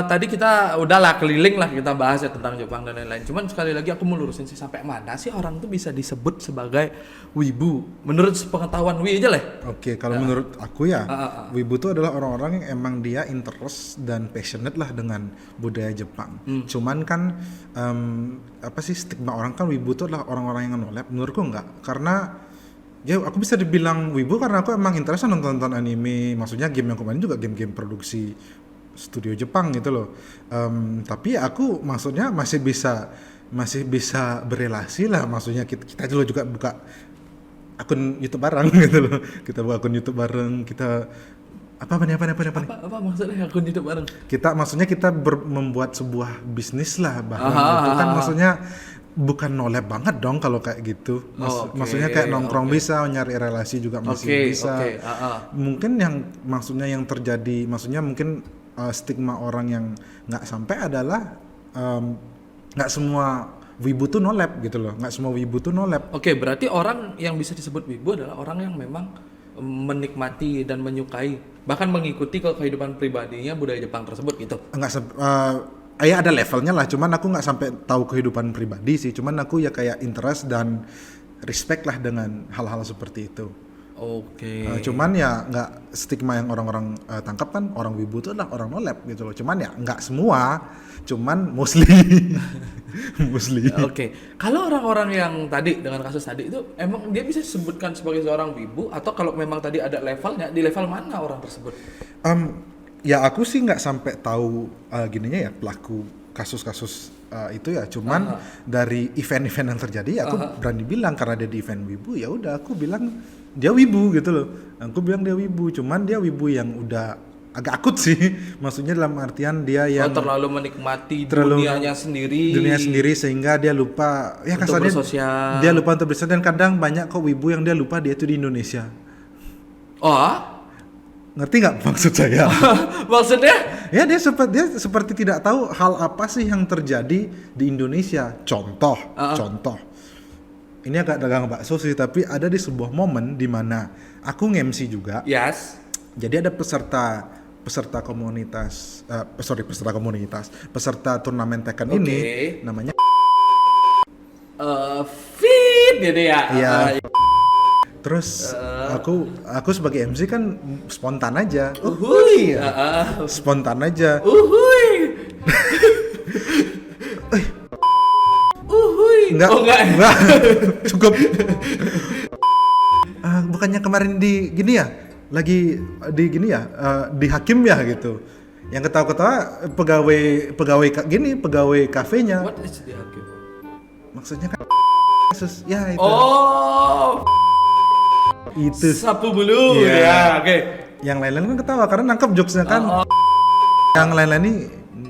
tadi kita udahlah keliling lah kita bahas ya tentang Jepang dan lain-lain. Cuman sekali lagi aku mau lurusin sih, sampai mana sih orang tuh bisa disebut sebagai wibu? Menurut pengetahuan Wi aja lah. Oke, kalau menurut aku ya, wibu itu adalah orang-orang yang emang dia interest dan passionate lah dengan budaya Jepang. Cuman kan stigma orang kan wibu itu adalah orang-orang yang nolep. Menurutku enggak, karena ya aku bisa dibilang wibu karena aku emang interest nonton anime. Maksudnya game yang aku main juga game-game produksi studio Jepang gitu loh. Tapi aku maksudnya masih bisa berelasi lah. Maksudnya kita dulu juga buka akun YouTube bareng gitu loh. Kita buka akun YouTube bareng, kita apa maksudnya akun YouTube bareng? Kita membuat sebuah bisnis lah bahkan itu kan maksudnya bukan nolep banget dong kalau kayak gitu. Maksudnya kayak nongkrong bisa, nyari relasi juga masih bisa. Mungkin yang maksudnya yang terjadi, maksudnya mungkin stigma orang yang nggak sampai adalah nggak semua wibu tuh nolep gitu loh. Nggak semua wibu tuh nolep. Oke, berarti orang yang bisa disebut wibu adalah orang yang memang menikmati dan menyukai, bahkan mengikuti ke kehidupan pribadinya budaya Jepang tersebut gitu. Ya ada levelnya lah, cuman aku nggak sampai tahu kehidupan pribadi sih, cuman aku ya kayak interest dan respect lah dengan hal-hal seperti itu. Oke. Cuman ya nggak stigma yang orang-orang tangkap kan orang wibu itu adalah orang nolep gitu loh, cuman ya nggak semua, cuman mostly. Oke. Kalau orang-orang yang tadi dengan kasus tadi itu emang dia bisa disebutkan sebagai seorang wibu, atau kalau memang tadi ada levelnya, di level mana orang tersebut? Ya aku sih nggak sampai tahu gininya ya pelaku kasus-kasus itu ya, cuman dari event-event yang terjadi aku berani bilang karena dia di event wibu, ya udah aku bilang dia wibu gitu loh. Aku bilang dia wibu, cuman dia wibu yang udah agak akut sih. Maksudnya dalam artian dia yang terlalu menikmati dunianya sendiri sehingga dia lupa ya kasarnya bersosial. Dia lupa untuk bersosial, dan kadang banyak kok wibu yang dia lupa dia itu di Indonesia. Ngerti nggak maksud saya? Maksudnya? Ya dia seperti tidak tahu hal apa sih yang terjadi di Indonesia. Contoh. ini agak dagang bakso sih, tapi ada di sebuah momen di mana aku nge-MC juga. Yes. Jadi ada peserta turnamen Tekken ini namanya Fit gitu ya. Iya. Terus aku sebagai MC kan spontan aja. Uhuy. Spontan aja. Uhuy. Uhuy. Enggak. Oh, enggak. Cukup. Bukannya kemarin di gini ya? Lagi di gini ya? Di Hakim ya gitu. Yang ketawa-ketawa pegawai kafenya. What is the Hakim? Maksudnya kan kasus ya itu. Oh. Itu. Sapu bulu Iya. ya. Oke. Yang lain-lain kan ketawa karena nangkep jokesnya kan. Yang lain-lain ini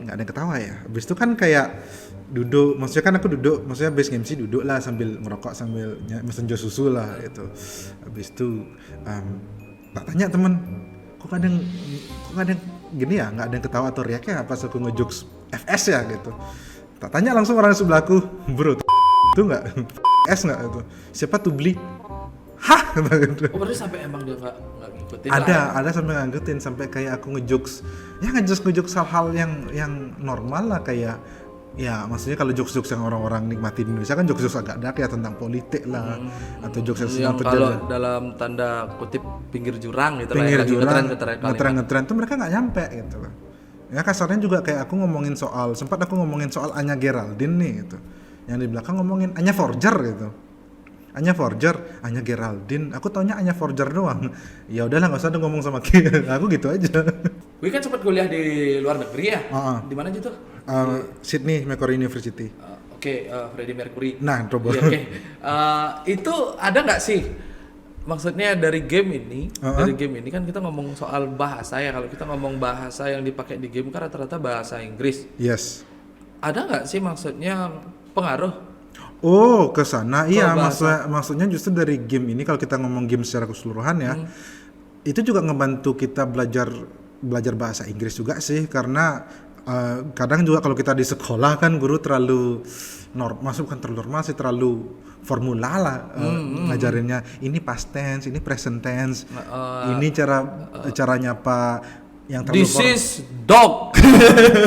nggak ada yang ketawa ya. Habis itu kan kayak duduk, maksudnya kan aku duduk, maksudnya base MC duduk lah sambil ngerokok sambil mesen jus susu lah gitu. Habis itu tak tanya temen, kok kadang gini ya, nggak ada yang ketawa atau riaknya pas aku ngejokes FS ya gitu. Tak tanya langsung orang sebelahku, bro itu nggak FS nggak itu, siapa tuh beli? Hah? Gitu. Oh, berarti sampai emang dia nggak ngikutin Ada sampai nganggutin sampai kayak aku ngejokes hal-hal yang normal lah kayak ya maksudnya kalau jokes-jokes yang orang-orang nikmati di Indonesia kan jokes-jokes agak dark ya tentang politik lah atau jokes yang yang kalau dalam tanda kutip pinggir jurang gitu pinggir lah, jurang ngetren tuh mereka nggak nyampe gitu loh. Ya kasarnya juga kayak aku ngomongin soal Anya Geraldine nih gitu. Yang di belakang ngomongin Anya Forger gitu. Anya Geraldine, aku taunya Anya Forger doang. Ya udahlah nggak usah ngomong sama aku gitu aja. Gue kan sempat kuliah di luar negeri ya. Di mana aja tuh? Sydney Macquarie University. Freddie Mercury. Nah, coba. Iya, oke. Itu ada nggak sih? Maksudnya dari game ini kan kita ngomong soal bahasa ya. Kalau kita ngomong bahasa yang dipakai di game kan rata-rata bahasa Inggris. Yes. Ada nggak sih maksudnya pengaruh? Oh, ke sana. Iya, maksudnya justru dari game ini kalau kita ngomong game secara keseluruhan ya. Itu juga ngebantu kita belajar bahasa Inggris juga sih karena kadang juga kalau kita di sekolah kan guru terlalu terlalu formula lah ngajarinnya ini past tense, ini present tense, ini cara nyapa yang terlalu This is dog.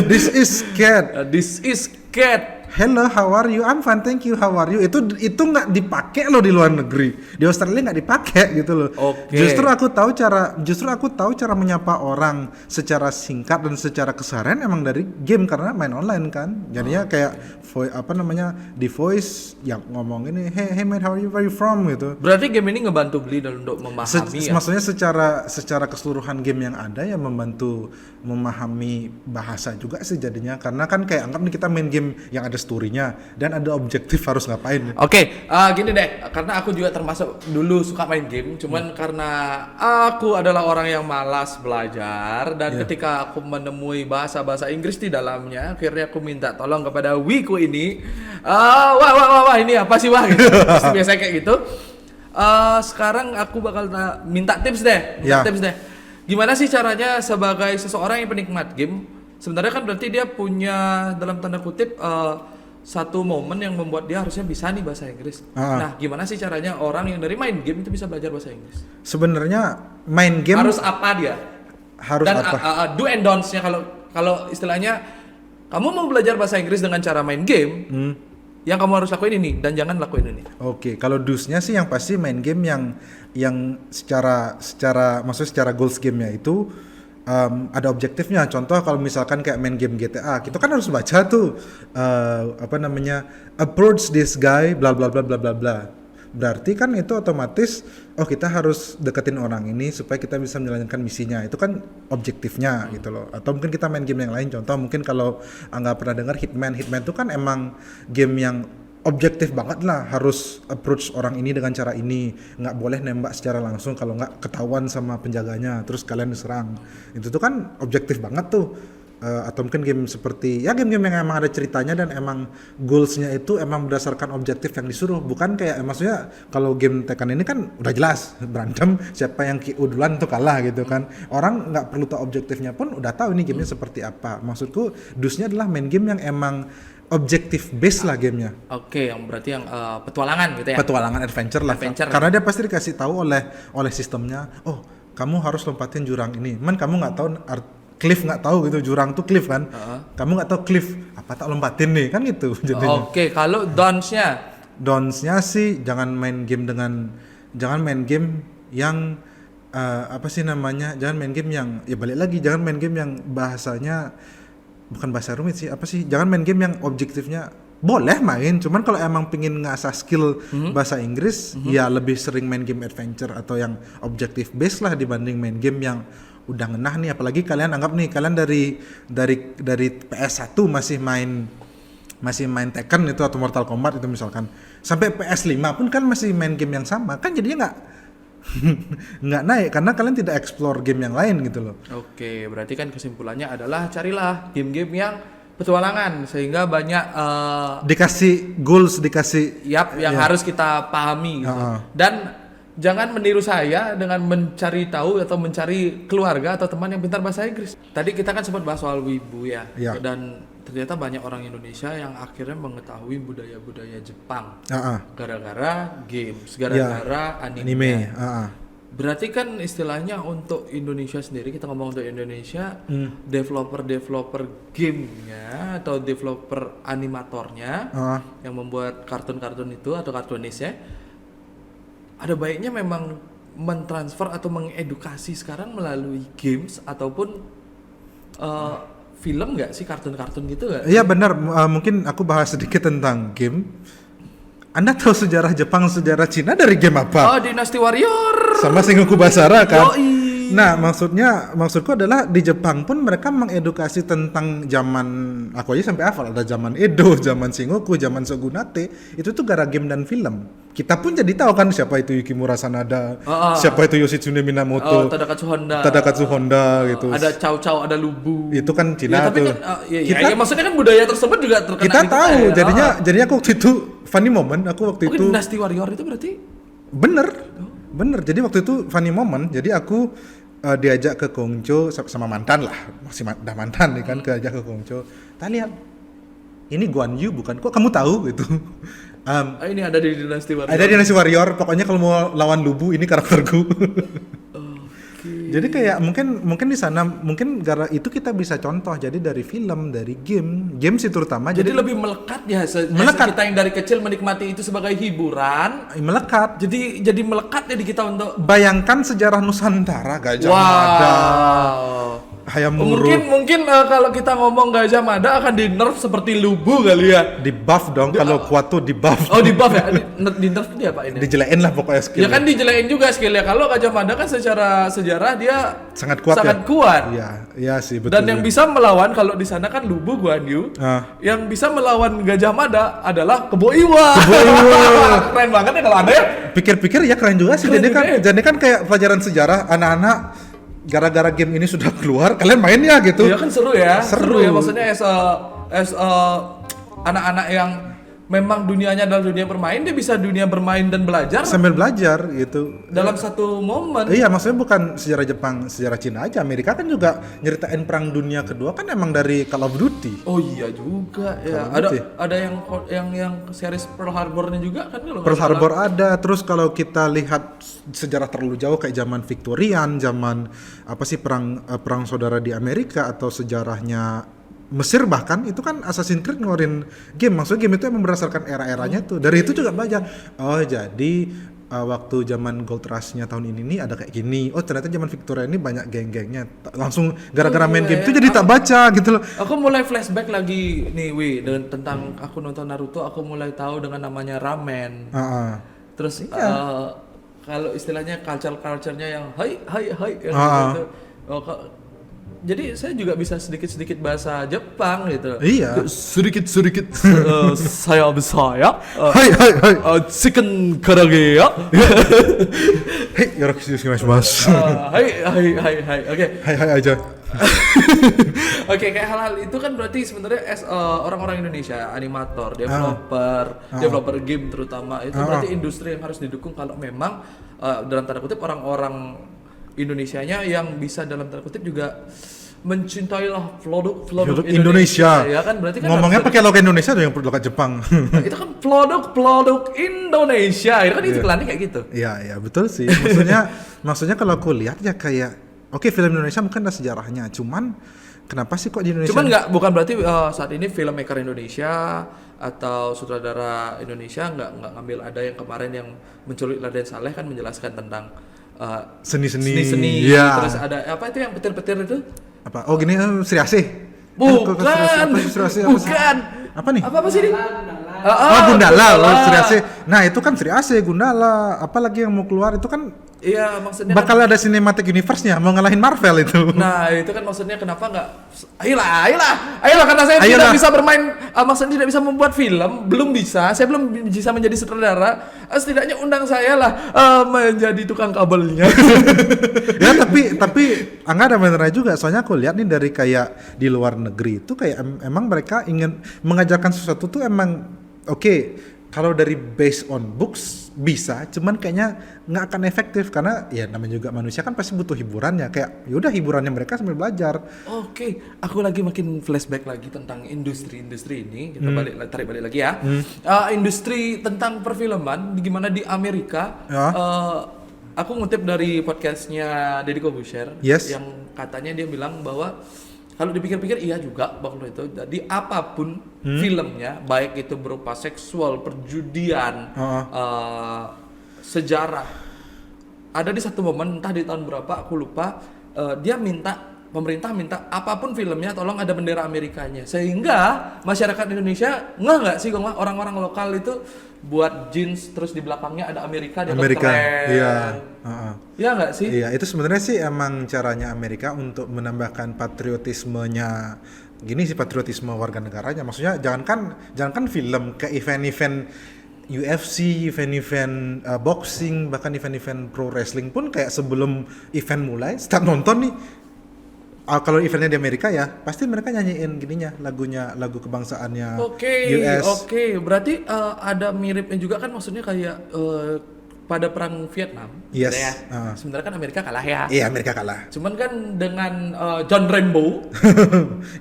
This is cat. This is cat. Hello, how are you? I'm fine, thank you. How are you? Itu nggak dipakai loh di luar negeri. Di Australia nggak dipakai gitu loh. Oke. Justru aku tahu cara menyapa orang secara singkat dan secara keseharian emang dari game karena main online kan. Jadinya kayak di voice yang ngomong ini, hey man, how are you? Where are you from gitu. Berarti game ini ngebantu beli dan untuk memahami ya. Maksudnya secara keseluruhan game yang ada ya membantu memahami bahasa juga sih jadinya karena kan kayak anggap nih kita main game yang ada story-nya dan ada objektif harus ngapain. Oke, gini deh, karena aku juga termasuk dulu suka main game, cuman karena aku adalah orang yang malas belajar dan ketika aku menemui bahasa-bahasa Inggris di dalamnya, akhirnya aku minta tolong kepada Wiku ini. Wah, ini apa sih wah gitu. Biasanya kayak gitu. Sekarang aku bakal minta tips deh. Gimana sih caranya sebagai seseorang yang penikmat game? Sebenarnya kan berarti dia punya dalam tanda kutip satu momen yang membuat dia harusnya bisa nih bahasa Inggris. Nah, gimana sih caranya orang yang dari main game itu bisa belajar bahasa Inggris? Sebenarnya main game harus apa dia? Dan do and don'ts-nya kalau istilahnya kamu mau belajar bahasa Inggris dengan cara main game, yang kamu harus lakuin ini dan jangan lakuin ini. Oke, kalau do-nya sih yang pasti main game yang secara goals game-nya itu ada objektifnya. Contoh kalau misalkan kayak main game GTA, kita kan harus baca tuh approach this guy bla bla bla bla bla bla. Berarti kan itu otomatis kita harus deketin orang ini supaya kita bisa menjalankan misinya. Itu kan objektifnya gitu loh. Atau mungkin kita main game yang lain. Contoh mungkin kalau nggak pernah dengar Hitman itu kan emang game yang objektif banget lah, harus approach orang ini dengan cara ini, nggak boleh nembak secara langsung kalau nggak ketahuan sama penjaganya terus kalian diserang. Itu tuh kan objektif banget tuh. atau mungkin game seperti ya game-game yang emang ada ceritanya dan emang goals-nya itu emang berdasarkan objektif yang disuruh, bukan kayak maksudnya kalau game Tekken ini kan udah jelas berantem siapa yang KO duluan tuh kalah gitu kan, orang nggak perlu tahu objektifnya pun udah tahu ini gamenya seperti apa. Maksudku dusnya adalah main game yang emang objektif base lah gamenya. Oke, yang berarti yang petualangan gitu ya. Petualangan adventure lah. Adventure. Karena dia pasti dikasih tahu oleh sistemnya. Oh, kamu harus lompatin jurang ini. Kamu nggak tahu cliff nggak tahu gitu, jurang tuh cliff kan. Kamu nggak tahu cliff, apa tak lompatin nih kan gitu jadinya. Oke, kalau downs-nya? Downs-nya sih jangan main game yang apa sih namanya? Jangan main game yang ya balik lagi, jangan main game yang bahasanya bukan bahasa rumit sih, apa sih? Jangan main game yang objektifnya boleh main, cuman kalau emang pingin ngasah skill bahasa Inggris, ya lebih sering main game adventure atau yang objective based lah dibanding main game yang udah ngenah nih. Apalagi kalian anggap nih kalian dari PS1 masih main Tekken itu atau Mortal Kombat itu misalkan, sampai PS5 pun kan masih main game yang sama, kan jadinya nggak naik karena kalian tidak explore game yang lain gitu loh. Oke, berarti kan kesimpulannya adalah carilah game-game yang petualangan sehingga banyak dikasih goals, yang harus kita pahami gitu. Dan jangan meniru saya dengan mencari tahu atau mencari keluarga atau teman yang pintar bahasa Inggris. Tadi kita kan sempat bahas soal wibu ya. Dan ternyata banyak orang Indonesia yang akhirnya mengetahui budaya-budaya Jepang gara-gara games, gara-gara anime. Berarti kan istilahnya untuk Indonesia sendiri, kita ngomong untuk Indonesia, developer gamenya atau developer animatornya yang membuat kartun-kartun itu atau kartunisnya, ada baiknya memang mentransfer atau mengedukasi sekarang melalui games ataupun film nggak sih, kartun-kartun gitu nggak? Iya benar, mungkin aku bahas sedikit tentang game. Anda tahu sejarah Jepang, sejarah Cina dari game apa? Oh, Dynasty Warrior. Sama Sengoku Basara kan? Yoi. Nah, maksudku adalah di Jepang pun mereka mengedukasi tentang zaman, aku aja sampai hafal, ada zaman Edo, zaman Sengoku, zaman Shogunate, itu tuh gara game dan film. Kita pun jadi tahu kan siapa itu Yukimura Sanada, siapa itu Yoshitsune Minamoto, Tadakatsu Honda gitu. Ada Chow Chow, ada Lubu. Itu kan Cina tapi tuh. Kan, maksudnya kan budaya tersebut juga terkena. Kita tahu, jadinya aku waktu itu funny moment, itu Dynasty Warrior itu berarti bener. Jadi waktu itu funny moment. Jadi aku diajak ke Kongjo sama mantan lah, masih udah mantan nih kan, diajak ke Kongjo. Kita lihat, ini Guan Yu bukan? Kok kamu tahu gitu? Ini ada di Dynasty Warrior. Ada di Dynasty Warrior. Pokoknya kalau mau lawan Lubu, ini karakterku. Jadi kayak mungkin di sana mungkin gara itu kita bisa contoh, jadi dari film, dari game sih terutama. Jadi lebih melekat ya, kita yang dari kecil menikmati itu sebagai hiburan, melekat. Jadi melekat ya di kita untuk bayangkan sejarah Nusantara, Gajah Mada, Hayam Wuruk. Mungkin kalau kita ngomong Gajah Mada akan di nerf seperti Lubu kali ya. Di buff dong, kalau kuat tuh di buff. Oh, di buff ya. Di nerf dia apa ini? Dijelein lah pokoknya skill. Ya kan dijelein juga skillnya. Kalau Gajah Mada kan secara sejarah dia sangat kuat. Iya sih betul. Dan yang bisa melawan kalau di sana kan Lubu Guan Yu. Yang bisa melawan Gajah Mada adalah Kebo Iwa. Keren banget ya kalau ada ya. Pikir-pikir ya keren juga sih. Jadi kan kayak pelajaran sejarah anak-anak. Gara-gara game ini sudah keluar, kalian main ya gitu. Iya kan seru ya maksudnya as anak-anak yang memang dunianya adalah dunia bermain, dia bisa dunia bermain dan belajar sambil belajar gitu dalam satu momen. Iya, maksudnya bukan sejarah Jepang, sejarah Cina aja. Amerika kan juga nyeritain perang dunia kedua kan emang dari Call of Duty. Oh iya juga ya. Ada yang series Pearl Harbor-nya juga kan kalau Pearl Harbor ada. Terus kalau kita lihat sejarah terlalu jauh kayak zaman Victorian, zaman apa sih perang saudara di Amerika atau sejarahnya Mesir bahkan, itu kan Assassin's Creed ngeluarin game. Maksudnya game itu emang berdasarkan era-eranya tuh. Dari itu juga belajar. Oh jadi waktu zaman Gold Rush-nya tahun ini nih ada kayak gini. Oh ternyata zaman Victoria ini banyak geng-gengnya. Langsung gara-gara main game itu jadi tak baca gitu loh. Aku mulai flashback lagi nih dengan tentang aku nonton Naruto, aku mulai tahu dengan namanya ramen. Terus kalau istilahnya culture-nya yang hai gitu. jadi saya juga bisa sedikit-sedikit bahasa Jepang gitu. Iya. Sedikit-sedikit saya bisa ya. Hai hai hai. Chicken karaage ya. Hei, yoroshiku shimasu. Hai hai hai hai. Oke. Hai hai aja. Oke, kayak hal-hal itu kan berarti sebenarnya orang-orang Indonesia, animator, developer game terutama itu berarti industri yang harus didukung kalau memang dalam tanda kutip orang-orang Indonesianya yang bisa dalam tanda kutip juga mencintai lah produk Indonesia. Ya kan berarti kan ngomongnya pakai logo Indonesia tuh yang logo Jepang. itu kan produk Indonesia. Itu kan iklannya kayak gitu. Iya betul sih. Maksudnya kalau aku lihat ya kayak oke, film Indonesia mungkin ada sejarahnya, cuman kenapa sih kok di Indonesia? Cuman bukan berarti saat ini filmmaker Indonesia atau sutradara Indonesia nggak ngambil, ada yang kemarin yang menculik Raden Saleh kan menjelaskan tentang seni, ya. Terus ada apa itu yang petir-petir itu? Apa? Oh gini, Sri Asih. Bukan. Bukan. Apa nih? Apa sih ini? Gundala, Sri Asih. Nah, itu kan Sri Asih, Gundala. Apalagi yang mau keluar itu kan iya, maksudnya bakal ada cinematic universe-nya, mau ngalahin Marvel itu. Nah, itu kan maksudnya kenapa nggak ayolah karena saya tidak bisa bermain, maksudnya tidak bisa membuat film, saya belum bisa menjadi sutradara, setidaknya undang saya lah menjadi tukang kabelnya. Ya, tapi enggak ada benernya juga, soalnya aku lihat nih dari kayak di luar negeri itu kayak emang mereka ingin mengajarkan sesuatu tuh emang oke. Kalau dari based on books bisa, cuman kayaknya nggak akan efektif karena ya namanya juga manusia kan pasti butuh hiburannya. Kayak yaudah hiburannya mereka sambil belajar. Oke, aku lagi makin flashback lagi tentang industri ini. Kita tarik balik lagi ya. Industri tentang perfilman, gimana di Amerika. Aku ngutip dari podcastnya Deddy Corbuzier, yang katanya dia bilang bahwa kalau dipikir-pikir iya juga waktu itu. Jadi apapun filmnya, baik itu berupa seksual, perjudian, sejarah, ada di satu momen entah di tahun berapa aku lupa, pemerintah minta apapun filmnya tolong ada bendera Amerikanya, sehingga masyarakat Indonesia nggak sih orang-orang lokal itu buat jeans terus di belakangnya ada Amerika keren. Iya. Iya nggak sih? Iya, itu sebenarnya sih emang caranya Amerika untuk menambahkan patriotismenya. Gini sih patriotisme warga negaranya. Maksudnya jangankan film, ke event-event UFC, event-event boxing, bahkan event-event pro wrestling pun kayak sebelum event mulai, start nonton nih. Kalau eventnya di Amerika ya, pasti mereka nyanyiin gininya, lagu kebangsaannya US. Oke. Berarti ada miripnya juga kan, maksudnya kayak pada perang Vietnam. Yes. Ya. Sebenarnya kan Amerika kalah ya. Iya, Amerika kalah. Cuman kan dengan John Rambo.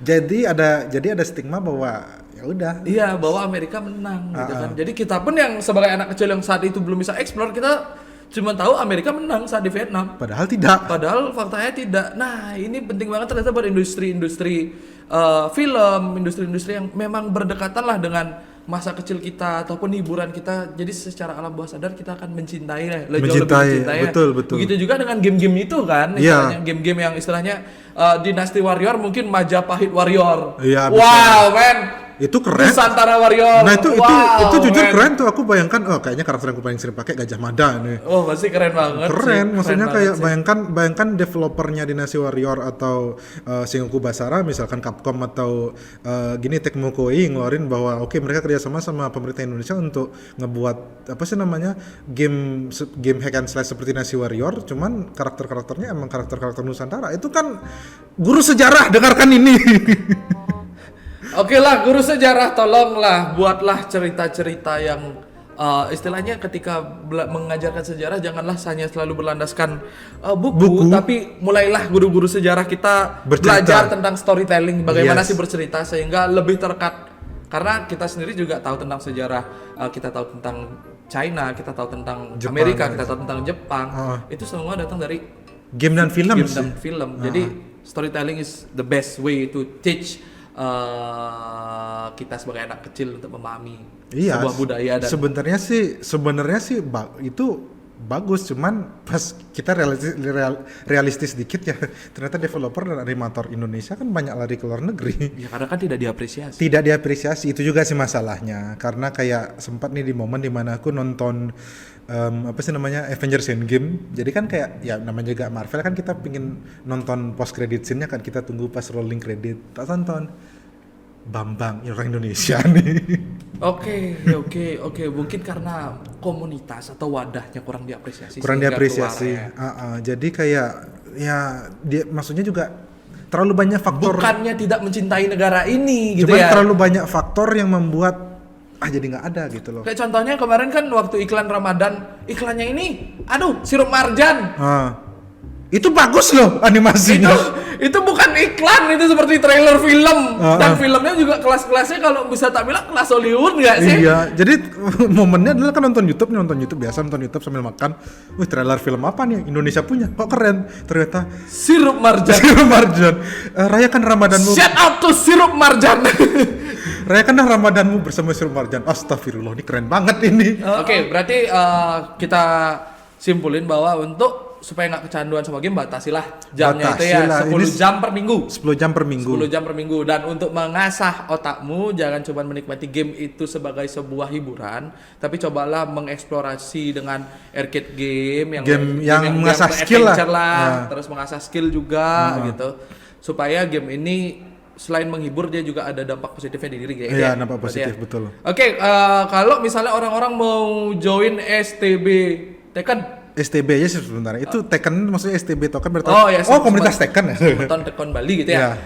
jadi ada stigma bahwa ya udah. Iya, bahwa Amerika menang gitu kan. Jadi kita pun yang sebagai anak kecil yang saat itu belum bisa explore, kita cuma tahu Amerika menang saat di Vietnam. Padahal tidak. Padahal faktanya tidak. Nah, ini penting banget ternyata buat industri-industri film, industri-industri yang memang berdekatan lah dengan masa kecil kita ataupun hiburan kita. Jadi secara alam bawah sadar kita akan mencintai. Betul. Begitu juga dengan game-game itu kan, istilahnya game-game yang istilahnya Dynasty Warrior, mungkin Majapahit Warrior. Iya, wow, man. Itu keren. Nusantara Warrior. Nah, itu jujur keren tuh. Aku bayangkan kayaknya karakter yang aku paling sering pakai Gajah Mada nih. Oh, pasti keren banget. Keren, sih. maksudnya kayak bayangkan developernya Dynasty Warrior atau Sengoku Basara misalkan Capcom atau Tecmo Koei ngeluarin bahwa mereka kerjasama sama pemerintah Indonesia untuk ngebuat apa sih namanya game hack and slash seperti Dynasty Warrior, cuman karakternya emang karakter Nusantara. Itu kan guru sejarah, dengarkan ini. Oke lah, guru sejarah, tolonglah buatlah cerita-cerita yang istilahnya ketika mengajarkan sejarah janganlah hanya selalu berlandaskan buku, tapi mulailah guru-guru sejarah kita belajar tentang storytelling, bagaimana sih bercerita sehingga lebih terkat. Karena kita sendiri juga tahu tentang sejarah, kita tahu tentang China, kita tahu tentang Jepang, Amerika, kita tahu tentang Jepang. Itu semua datang dari game dan film. Jadi storytelling is the best way to teach kita sebagai anak kecil untuk memahami sebuah budaya. Dan sebenarnya sih itu bagus, cuman pas kita realistis dikit ya, ternyata developer dan animator Indonesia kan banyak lari ke luar negeri. Ya karena kan tidak diapresiasi. Tidak diapresiasi, itu juga sih masalahnya. Karena kayak sempat nih di momen dimana aku nonton Avengers Endgame. Jadi kan kayak ya namanya juga Marvel kan, kita pingin nonton post credit scene-nya kan, kita tunggu pas rolling credit. Tak tonton Bambang orang Indonesia nih. Oke. Mungkin karena komunitas atau wadahnya kurang diapresiasi. Kurang sehingga diapresiasi. Jadi kayak ya dia maksudnya juga terlalu banyak faktor. Bukannya tidak mencintai negara ini gitu cuman ya. terlalu banyak faktor yang membuat jadi nggak ada gitu loh. Kayak contohnya kemarin kan waktu iklan Ramadan, iklannya ini, sirup marjan. Itu bagus loh animasinya. Itu bukan iklan, itu seperti trailer film. Dan filmnya juga kelas-kelasnya kalau bisa tak bilang kelas Hollywood nggak sih? Iya, jadi momennya adalah kan nonton YouTube biasa, nonton YouTube sambil makan. Wih, trailer film apa nih Indonesia punya? Kok keren? Ternyata sirup marjan. Sirup marjan. Rayakan Ramadanmu. Shout out to sirup marjan. Rayakanlah Ramadanmu bersama sirup marjan. Astagfirullah, ini keren banget ini. Oke, berarti kita simpulin bahwa untuk supaya nggak kecanduan sama game, batasilah jamnya itu ya 10 jam per minggu. 10 jam per minggu. 10 jam per minggu. Dan untuk mengasah otakmu, jangan cuma menikmati game itu sebagai sebuah hiburan, tapi cobalah mengeksplorasi dengan arcade game yang mengasah skill lah. Terus mengasah skill juga gitu. Supaya game ini selain menghibur, dia juga ada dampak positifnya di diri gitu. Iya, dampak positif, betul. Oke, kalau misalnya orang-orang mau join STB Tekken, STB aja sih sebenarnya. Itu Tekken maksudnya STB Token berarti. Komunitas Tekken ya. Nonton Tekken Bali gitu ya.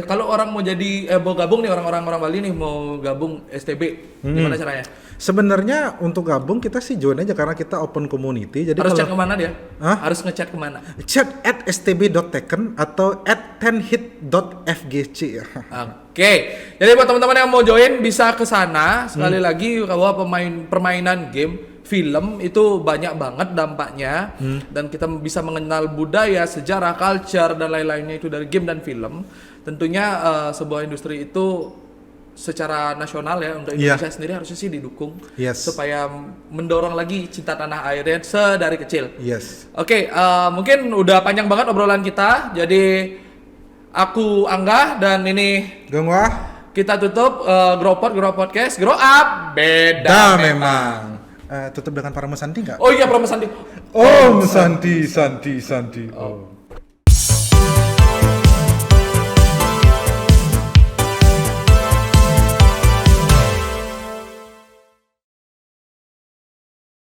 Kalau orang mau jadi mau gabung nih, orang Bali nih mau gabung STB, gimana caranya? Sebenarnya untuk gabung kita sih join aja karena kita open community. Jadi harus chat kemana dia? Harus ngechat kemana? Chat @stb.tekken atau @10hit.fgc ya. Oke. Jadi buat teman-teman yang mau join bisa ke sana. Sekali lagi bahwa permainan game, film itu banyak banget dampaknya, dan kita bisa mengenal budaya, sejarah, culture dan lain-lainnya itu dari game dan film. Tentunya sebuah industri itu secara nasional ya untuk Indonesia sendiri harusnya sih didukung supaya mendorong lagi cinta tanah airnya sedari kecil. Oke, mungkin udah panjang banget obrolan kita. Jadi aku Angga dan ini Gengwah. Kita tutup Grow Podcast, Grow Up beda memang. Tutup dengan para Santi nggak? Oh iya, para Santi. Om Santi.